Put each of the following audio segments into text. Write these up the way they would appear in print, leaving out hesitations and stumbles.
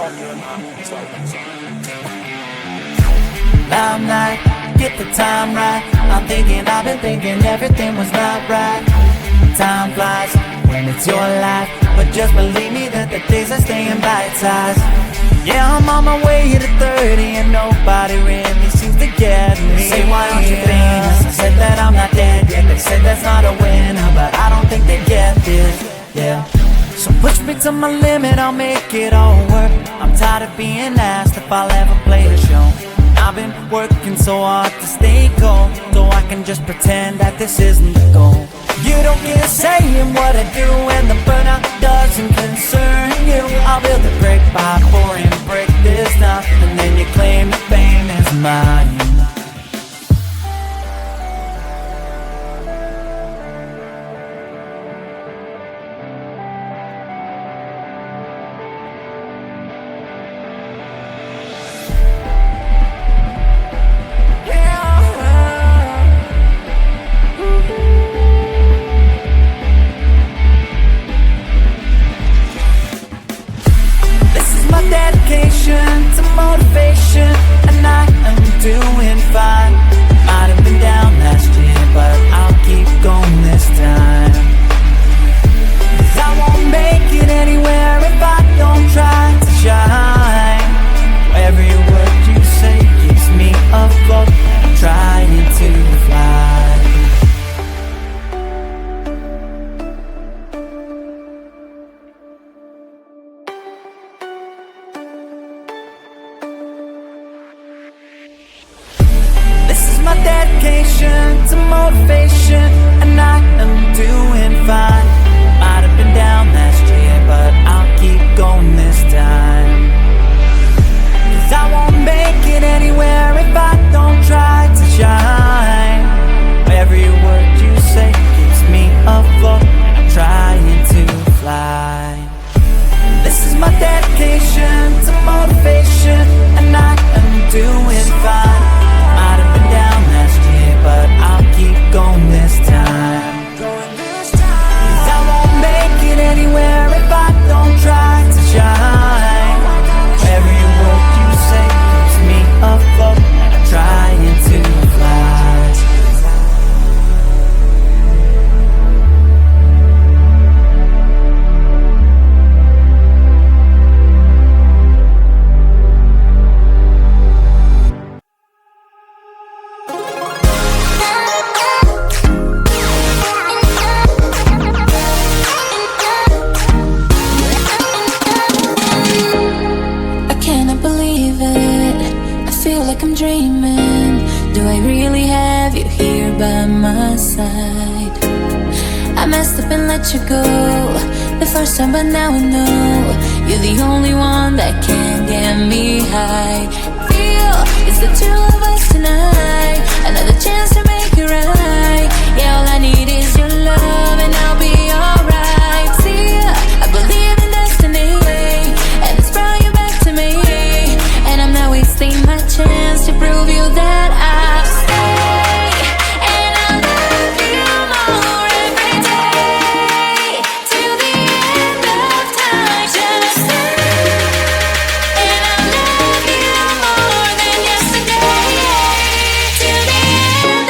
I'm like, get the time right. I've been thinking everything was not right. Time flies when it's your life, but just believe me that the days are staying bite-sized. Yeah, I'm on my way to 30 and nobody really seems to get me. Say, why aren't you famous? I said that I'm not dead yet. They said that's not a winner, but I don't think they get this. Yeah. So push me to my limit, I'll make it all work. I'm tired of being asked if I'll ever play a show. I've been working so hard to stay cold, so I can just pretend that this isn't the goal. You don't get a say in what I do, and the burnout doesn't concern you. I'll build a great pie for him, break this down, and then you claim the fame is mine. To motivation, and I am doing fine. Might have been down last year, but I'll keep going this time. 'Cause I won't make it anywhere if I don't try to shine. Every word you say keeps me afloat. I'm trying to fly. My dedication to motivation, and I am doing fine. Might have been down last year, but I'll keep going this time. 'Cause I won't make it anywhere if I don't try to shine. Every word you say keeps me afloat. I'm trying to fly. This is my dedication to motivation, and I am doing fine. Might have been down last year, but I'll keep going this time. 'Cause I won't make it anywhere if I don't try to shine. Every word you say keeps me afloat. I'm trying to fly. Dreaming, do I really have you here by my side? I messed up and let you go the first time, but now I know you're the only one that can get me high. Feel it's the two of us tonight, another chance to make it right. Yeah, all I need is your love and I'll be alright. See, I believe in destiny, and it's brought you back to me, and I'm not wasting my chance to prove you that I'll stay. And I love you more every day, till the end of time. Just stay. And I love you more than yesterday, till the end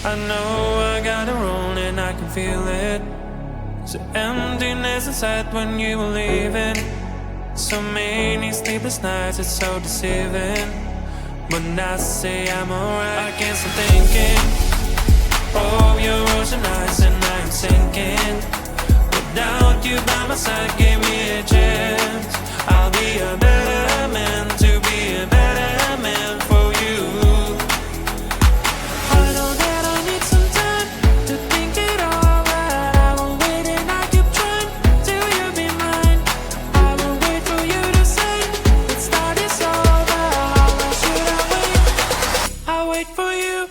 I know I got it wrong and I can feel it. So emptiness inside when you were leaving. So many sleepless nights, it's so deceiving. When I say I'm alright, I can't stop thinking of your ocean eyes and I'm sinking. Without you by my side, give me a chance. I'll be a better man, to be a better man for you. I know that I need some time to think it all out. I will wait and I keep trying till you be mine. I will wait for you to say let's start this over. How long should I wait? I'll wait for you.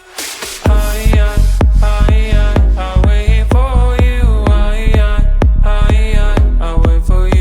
I'll wait for you. I'll wait for you.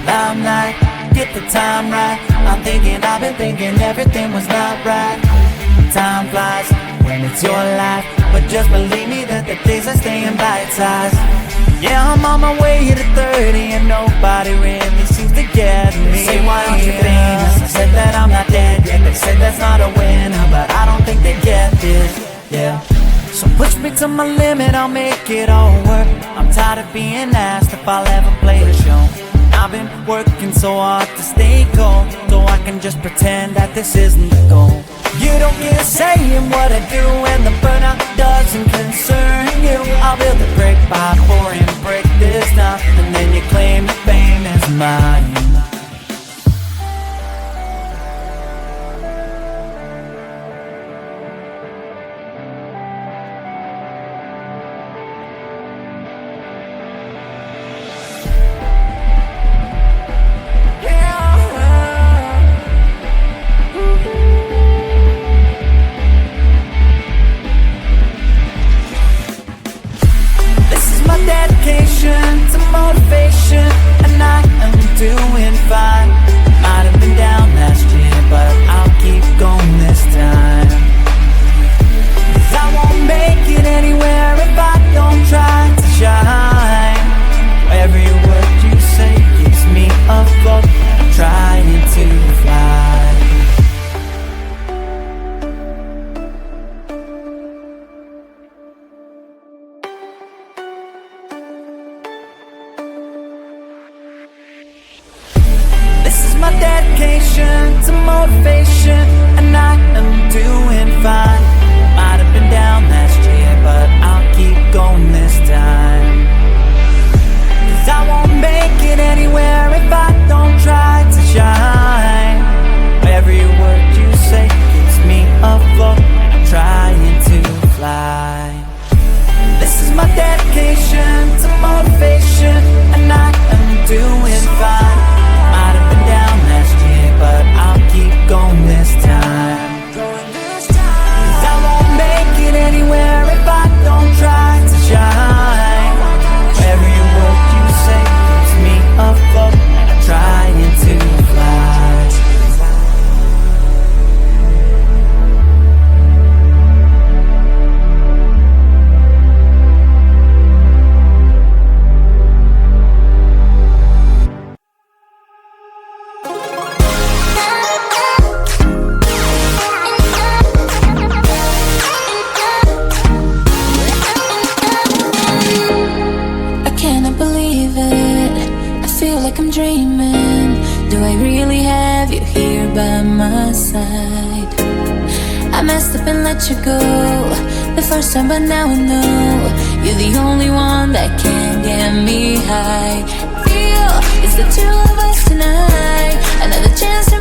Limelight, get the time right. I've been thinking everything was not right. Time flies when it's your life, but just believe me that the days are staying bite-sized. Yeah, I'm on my way to 30 and nobody really seems to get me. They say, why aren't you famous? I said that I'm not dead yet. They said that's not a winner, but I don't think they get this. Yeah. So push me to my limit, I'll make it all work. I'm tired of being asked if I'll ever play a show. I've been working so hard to stay cold, so I can just pretend that this isn't the goal. You don't get a say in what I do, and the burnout doesn't concern you. I'll build a brick by pouring brick this time, and then you claim the fame is mine. To motivation, and I am doing fine. Might have been down last year, but I'll keep going this time. 'Cause I won't make it anywhere if I don't try to shine. Every word you say keeps me afloat, I'm trying to fly. My dedication to motivation, and I am doing fine. Might have been down last year, but I'll keep going this time. 'Cause I won't make it anywhere if I don't try to shine. Every word you say keeps me afloat, I'm trying to fly. This is my dedication to motivation, and I am doing fine. Might have been down last year, but I'll keep going this time. 'Cause I won't make it anywhere if I don't try to shine. Every word you say keeps me afloat, I'm trying to fly. I'm dreaming. Do I really have you here by my side? I messed up and let you go the first time, but now I know you're the only one that can get me high. Feel it's the two of us tonight. Another chance to